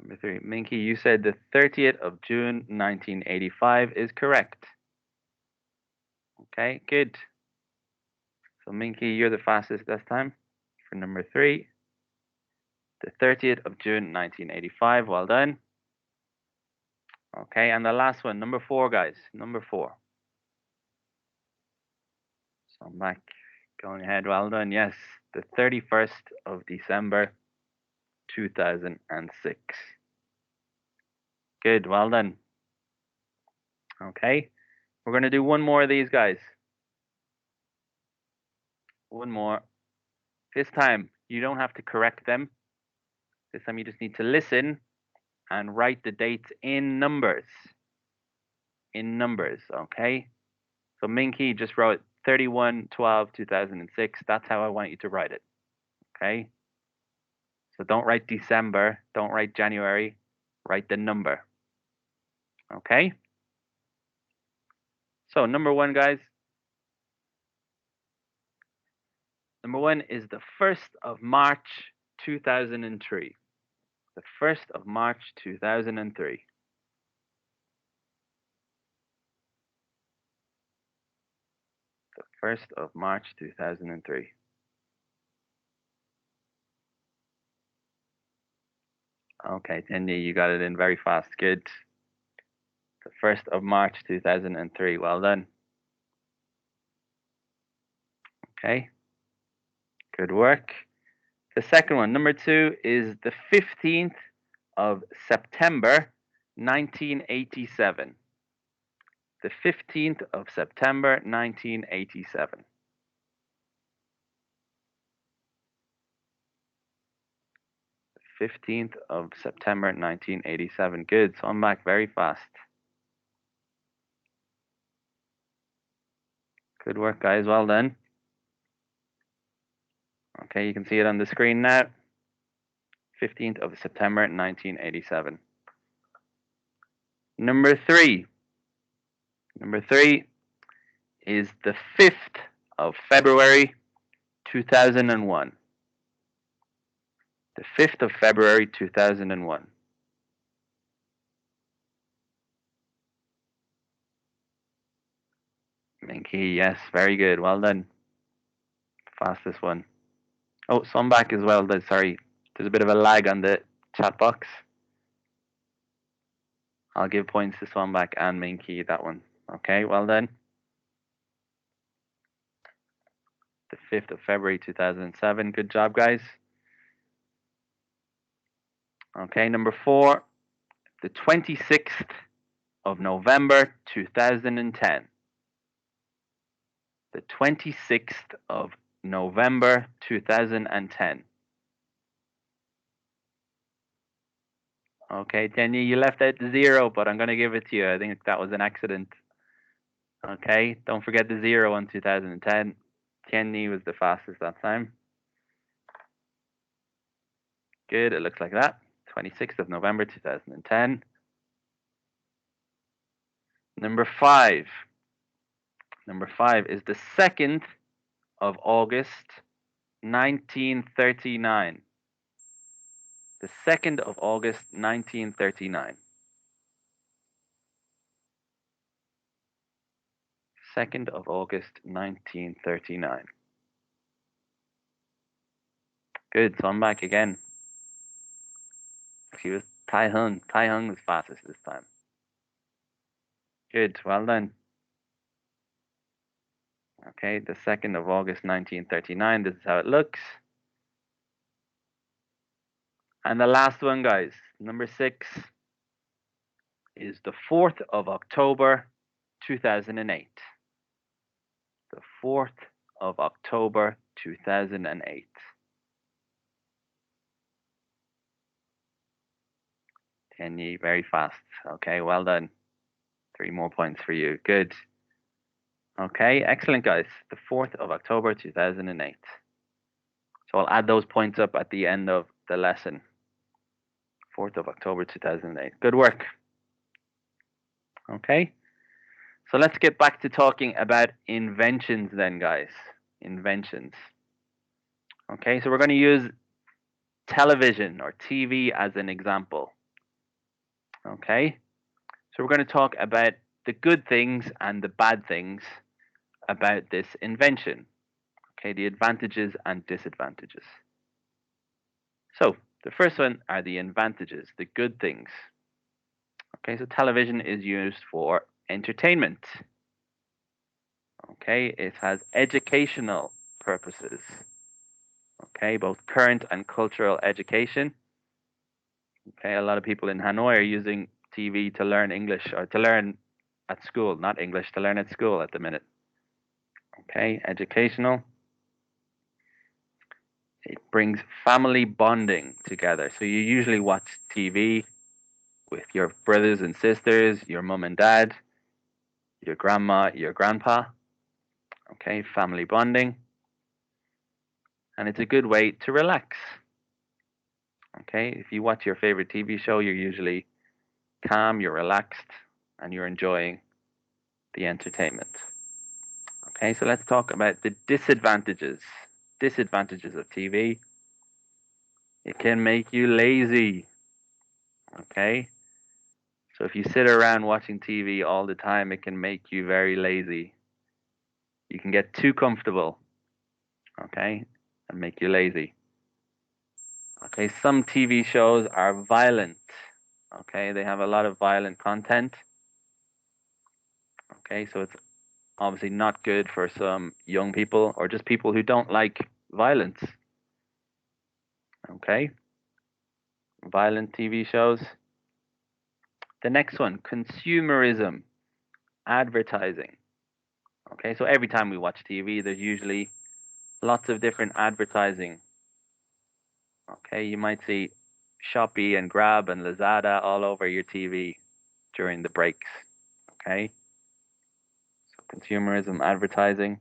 Number 3. Minky, you said the 30th of June 1985 is correct. Okay, good. So Minky, you're the fastest this time for number 3. The 30th of June 1985. Well done. Okay, and the last one, number 4, guys. Number 4. So I'm back going ahead. Well done. Yes, the 31st of December 2006. Good. Well done. Okay, we're going to do one more of these, guys. One more. This time, you don't have to correct them. This time, you just need to listen and write the dates in numbers. In numbers, okay? So Minky just wrote 31/12/2006. That's how I want you to write it, okay? So don't write December, don't write January, write the number, okay? So number one, guys. Number one is the 1st of March 2003. The 1st of March 2003. The 1st of March 2003. Okay, Tanya, you got it in very fast. Good. The 1st of March 2003. Well done. Okay. Good work. The second one, number two, is the 15th of September 1987. The 15th of September 1987. The 15th of September 1987. Good. So I'm back very fast. Good work, guys. Well done. Okay, you can see it on the screen now. 15th of September 1987. Number three. Number three is the 5th of February 2001. The 5th of February 2001. Minky, yes, very good. Well done. Fastest one. Oh, some back as well. Sorry, there's a bit of a lag on the chat box. I'll give points to Swanback and Minky that one. Okay, well done. The 5th of February 2007. Good job, guys. Okay, number four, the 26th of November 2010. The 26th of November 2010. Okay, Tanya, you left out the 0, but I'm going to give it to you. I think that was an accident. Okay, don't forget the 0 on 2010. Tanya was the fastest that time. Good, it looks like that. 26th of November 2010. Number five. Number five is the 2nd of August 1939. The 2nd of August 1939. 2nd of August 1939. Good, so I'm back again. She was Tai Hung. Tai Hung was fastest this time. Good, well done. Okay, the 2nd of August 1939. This is how it looks. And the last one, guys, number 6, is the 4th of October 2008. The 4th of October 2008. Tanya, very fast. Okay, well done. 3 more points for you. Good. Okay, excellent, guys. The 4th of October 2008. So I'll add those points up at the end of the lesson. 4th of October 2008. Good work. Okay, so let's get back to talking about inventions then, guys. Inventions. Okay, so we're going to use television or TV as an example. Okay, so we're going to talk about the good things and the bad things about this invention. Okay, the advantages and disadvantages. So the first one are the advantages, the good things. Okay, so television is used for entertainment. Okay, it has educational purposes. Okay, both current and cultural education. Okay, a lot of people in Hanoi are using TV to learn English or to learn at school, not English, to learn at school at the minute. Okay, educational. It brings family bonding together. So you usually watch TV with your brothers and sisters, your mum and dad, your grandma, your grandpa. Okay, family bonding. And it's a good way to relax. Okay, if you watch your favorite TV show, you're usually calm, you're relaxed, and you're enjoying the entertainment. Okay, so let's talk about the disadvantages. Disadvantages of TV. It can make you lazy. Okay, so if you sit around watching TV all the time, it can make you very lazy. You can get too comfortable. Okay, and make you lazy. Okay, some TV shows are violent. Okay, they have a lot of violent content. Okay, so it's obviously not good for some young people or just people who don't like violence. Okay, violent TV shows. The next one, consumerism, advertising. Okay, so every time we watch TV, there's usually lots of different advertising. Okay, you might see Shopee and Grab and Lazada all over your TV during the breaks. Okay, so consumerism, advertising.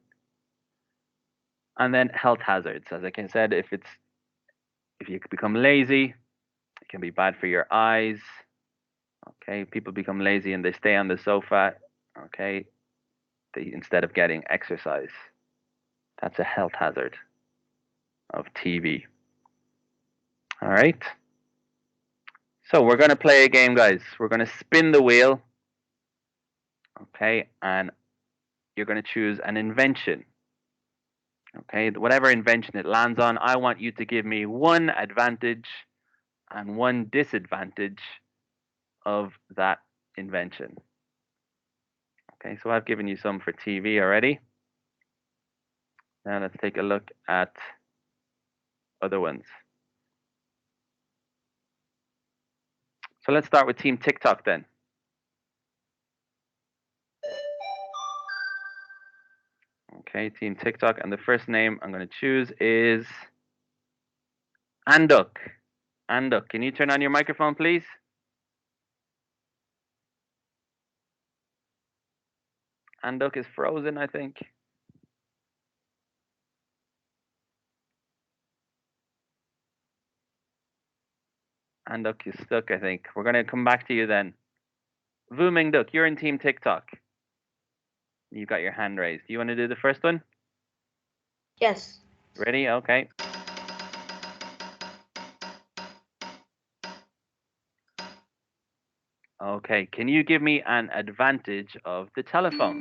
And then health hazards. As I said, if you become lazy, it can be bad for your eyes. Okay, people become lazy and they stay on the sofa. Okay, instead of getting exercise. That's a health hazard of TV. All right. So we're going to play a game, guys. We're going to spin the wheel. Okay, and you're going to choose an invention. Okay, whatever invention it lands on, I want you to give me one advantage and one disadvantage of that invention. Okay, so I've given you some for TV already. Now let's take a look at other ones. So let's start with Team TikTok then. Okay, Team TikTok, and the first name I'm going to choose is Anduk. Anduk, can you turn on your microphone, please? Anduk is frozen, I think. Anduk is stuck, I think. We're going to come back to you then. Vu Mingduk, you're in Team TikTok. You've got your hand raised. Do you want to do the first one? Yes. Ready? Okay. Okay, can you give me an advantage of the telephone?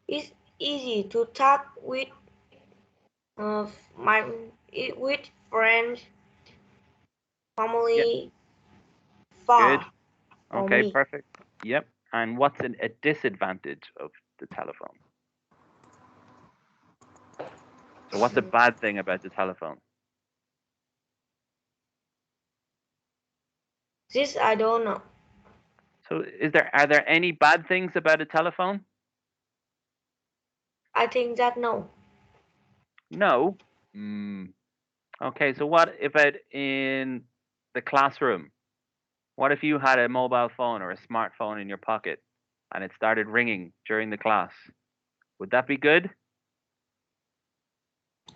It's easy to talk with my with friends, family, far Good. from Okay, me. perfect. Yep. And what's a disadvantage of the telephone? So what's a bad thing about the telephone? This I don't know. So are there any bad things about a telephone? I think that no. No. Okay, so what about in the classroom? What if you had a mobile phone or a smartphone in your pocket and it started ringing during the class? Would that be good?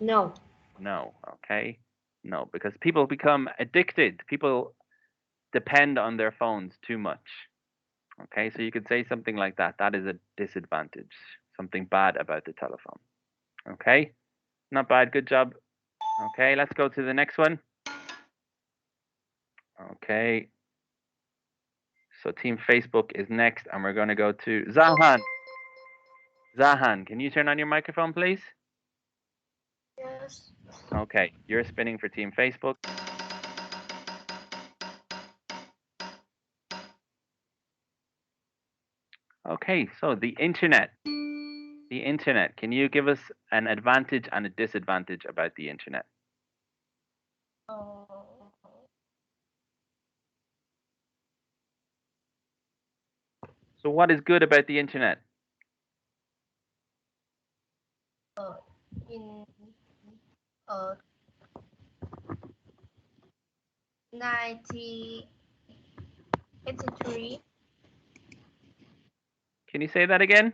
No. No. Okay. No, because people become addicted. People depend on their phones too much. Okay, so you could say something like that. That is a disadvantage. Something bad about the telephone. Okay, not bad. Good job. Okay, let's go to the next one. Okay, so Team Facebook is next, and we're going to go to Zahan. Zahan, can you turn on your microphone, please? Yes. Okay, you're spinning for Team Facebook. Okay, so the internet. The internet. Can you give us an advantage and a disadvantage about the internet? So what is good about the internet? In 1983. Can you say that again?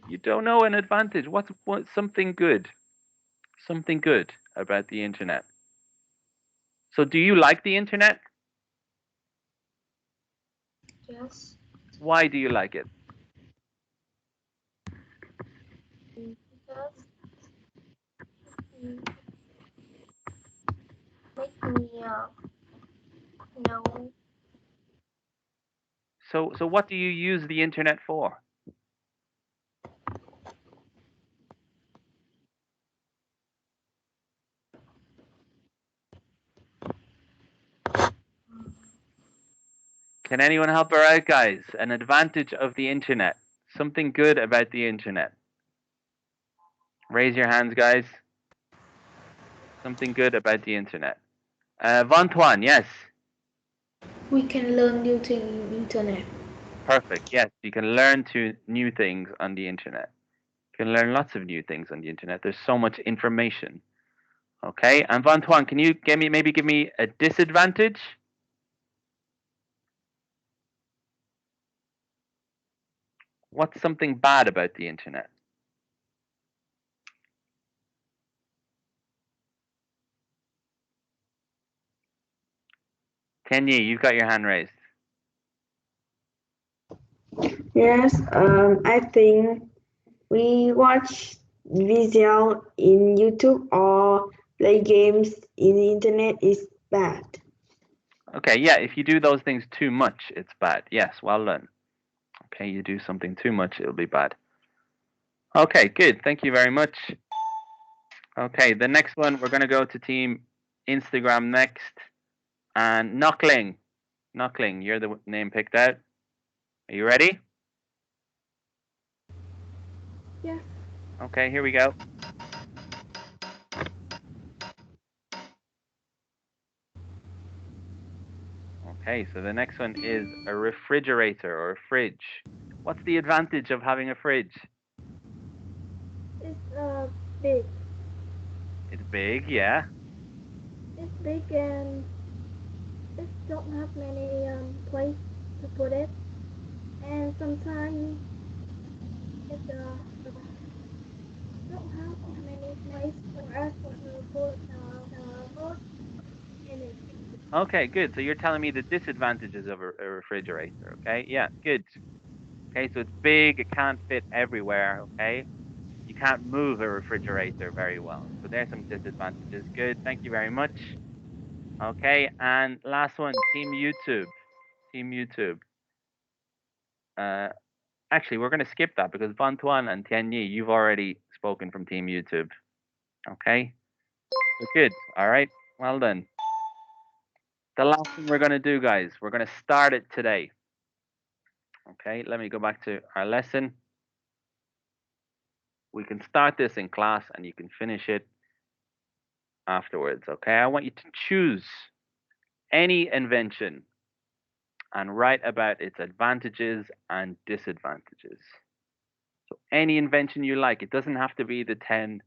You don't know an advantage. What's something good? Something good about the internet. So do you like the internet? Yes. Why do you like it? Because make me know. So what do you use the internet for? Can anyone help her out, guys? An advantage of the internet. Something good about the internet. Raise your hands, guys. Something good about the internet. Von Tuan, yes. We can learn new things on internet. Perfect. Yes, you can learn new things on the internet. You can learn lots of new things on the internet. There's so much information. Okay, and Von Tuan, can you give me a disadvantage? What's something bad about the internet? Kenyi, you've got your hand raised. Yes, I think we watch video in YouTube or play games in the internet is bad. Okay, yeah, if you do those things too much, it's bad. Yes, well done. Okay, you do something too much, it'll be bad. Okay, good. Thank you very much. Okay, the next one, we're going to go to Team Instagram next. And Knockling. Knockling, you're the name picked out. Are you ready? Yeah. Okay, here we go. Okay, so the next one is a refrigerator or a fridge. What's the advantage of having a fridge? It's big. It's big, yeah. It's big and it don't have many place to put it. And sometimes it don't have many place for us to put food in it. Okay, good. So you're telling me the disadvantages of a refrigerator, okay? Yeah, good. Okay, so it's big, it can't fit everywhere, okay? You can't move a refrigerator very well. So there's some disadvantages. Good, thank you very much. Okay, and last one, Team YouTube. Team YouTube. Actually, we're going to skip that because Van Tuan and Tianyi, you've already spoken from Team YouTube. Okay, so good. All right, well done. The last thing we're going to do, guys, we're going to start it today. Okay, let me go back to our lesson. We can start this in class and you can finish it afterwards. Okay, I want you to choose any invention and write about its advantages and disadvantages. So any invention you like, it doesn't have to be the 10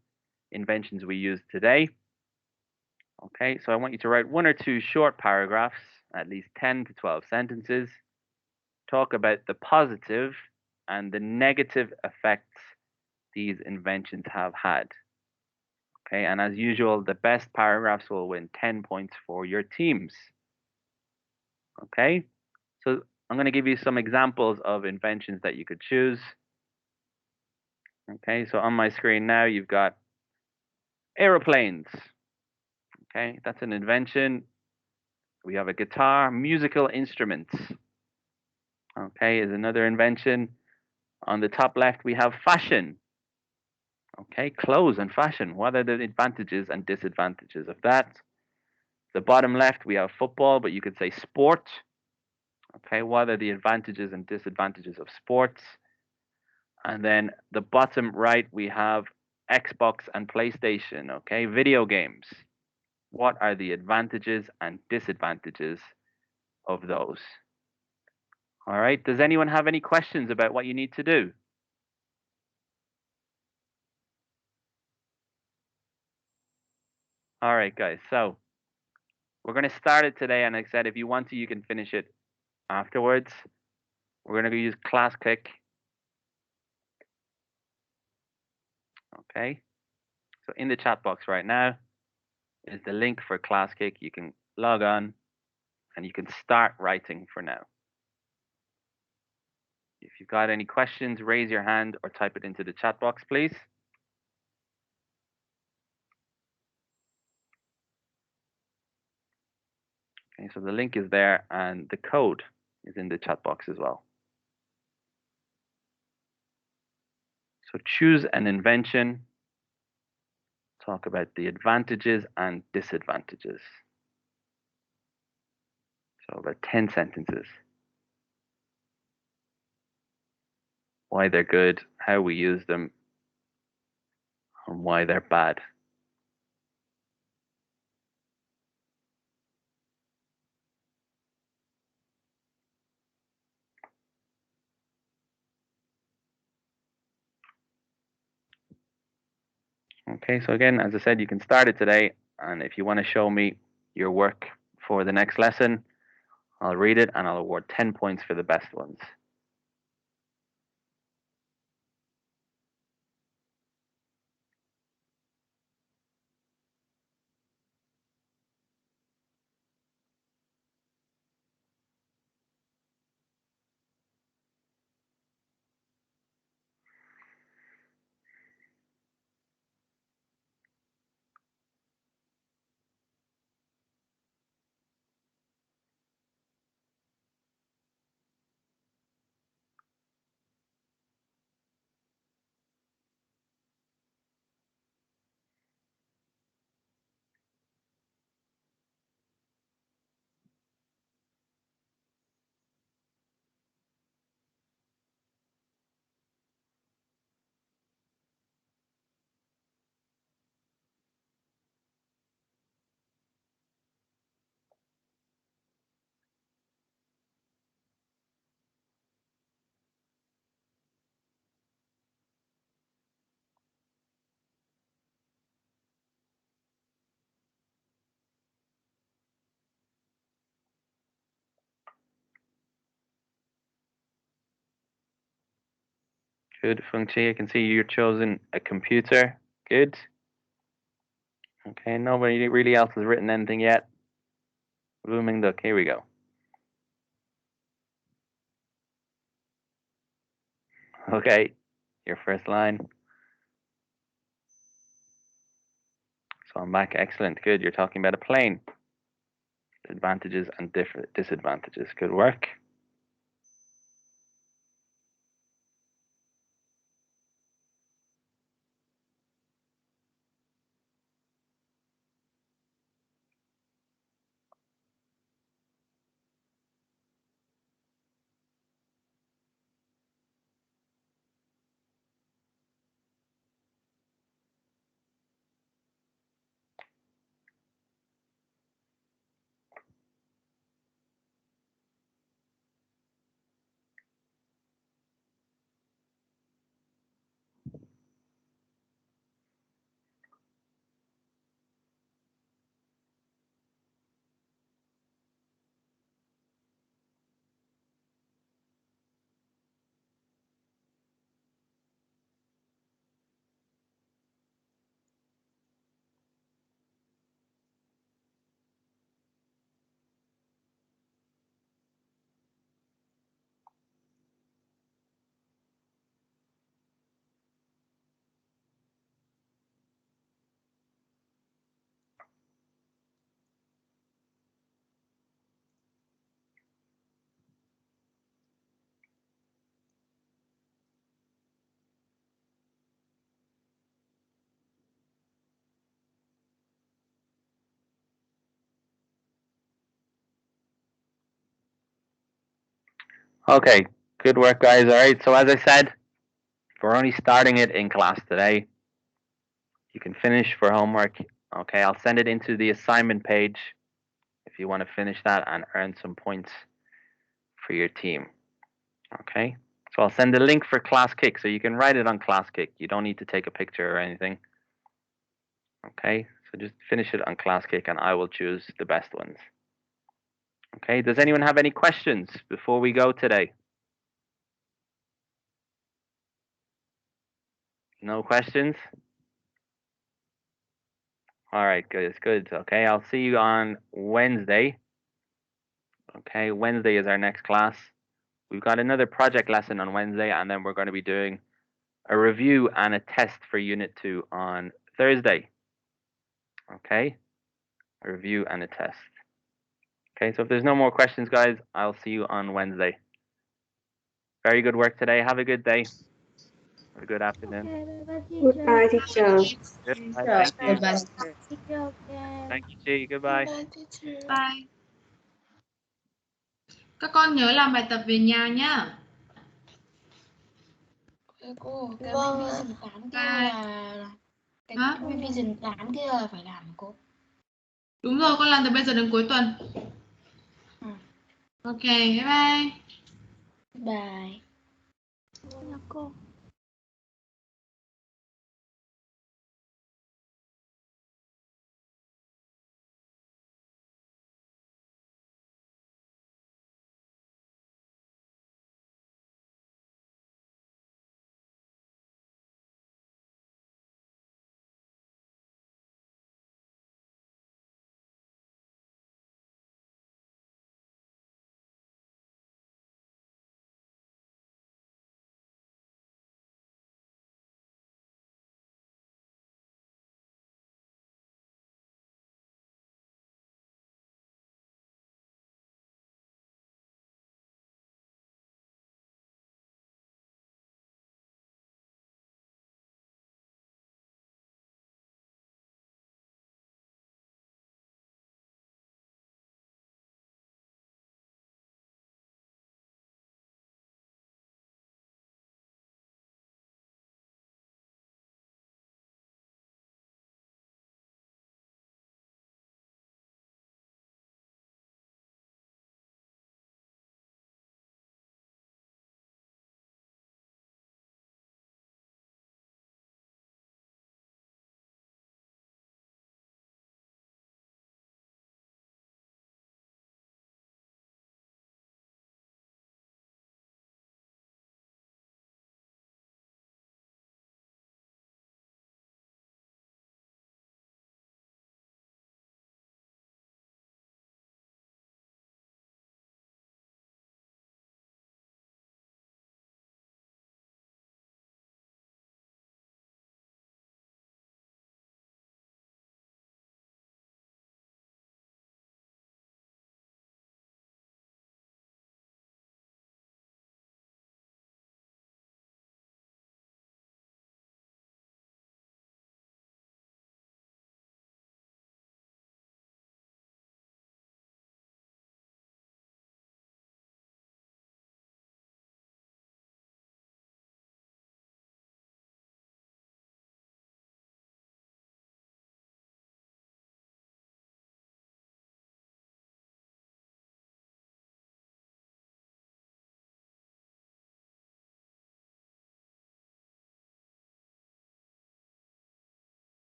inventions we use today. Okay, so I want you to write one or two short paragraphs, at least 10 to 12 sentences, talk about the positive and the negative effects these inventions have had. Okay, and as usual, the best paragraphs will win 10 points for your teams. Okay, so I'm going to give you some examples of inventions that you could choose. Okay, so on my screen now, you've got aeroplanes. Okay, that's an invention. We have a guitar, musical instruments. Okay, is another invention. On the top left, we have fashion. Okay, clothes and fashion. What are the advantages and disadvantages of that? The bottom left, we have football, but you could say sport. Okay, what are the advantages and disadvantages of sports? And then the bottom right, we have Xbox and PlayStation. Okay, video games. What are the advantages and disadvantages of those? All right, does anyone have any questions about what you need to do? All right, guys. So we're going to start it today. And like I said, if you want to, you can finish it afterwards. We're going to use ClassKick. Okay. So in the chat box right now is the link for ClassKick. You can log on and you can start writing for now. If you've got any questions, raise your hand or type it into the chat box, please. Okay, so the link is there and the code is in the chat box as well. So choose an invention. Talk about the advantages and disadvantages. So about 10 sentences. Why they're good, how we use them, and why they're bad. Okay, so again, as I said, you can start it today. And if you want to show me your work for the next lesson, I'll read it and I'll award 10 points for the best ones. Good, Feng-Chi, I can see you're chosen a computer. Good. Okay, nobody really else has written anything yet. Blooming Duck, here we go. Okay, your first line. So I'm back, excellent, good. You're talking about a plane. Advantages and disadvantages, good work. Okay, good work, guys. All right, so as I said, we're only starting it in class today. You can finish for homework. Okay, I'll send it into the assignment page if you want to finish that and earn some points for your team. Okay, so I'll send the link for ClassKick, so you can write it on ClassKick. You don't need to take a picture or anything. Okay, So just finish it on ClassKick and I will choose the best ones. Okay, does anyone have any questions before we go today? No questions? All right, good, it's good. Okay, I'll see you on Wednesday. Okay, Wednesday is our next class. We've got another project lesson on Wednesday, and then we're going to be doing a review and a test for Unit 2 on Thursday. Okay, a review and a test. Okay, so if there's no more questions, guys, I'll see you on Wednesday. Very good work today. Have a good day. Have a good afternoon. Goodbye, teacher. Goodbye. Thank you. Teacher, okay. Thank you, Chi. Goodbye. Bye. Các con nhớ làm bài tập về nhà nhá. Cô, cái Vâng. Vision 8 kia Bye. là cái Hả? Vision 8 kia là phải làm cô. Đúng rồi, con làm từ bây giờ đến cuối tuần. Ok, bye bye. Bye. Cô.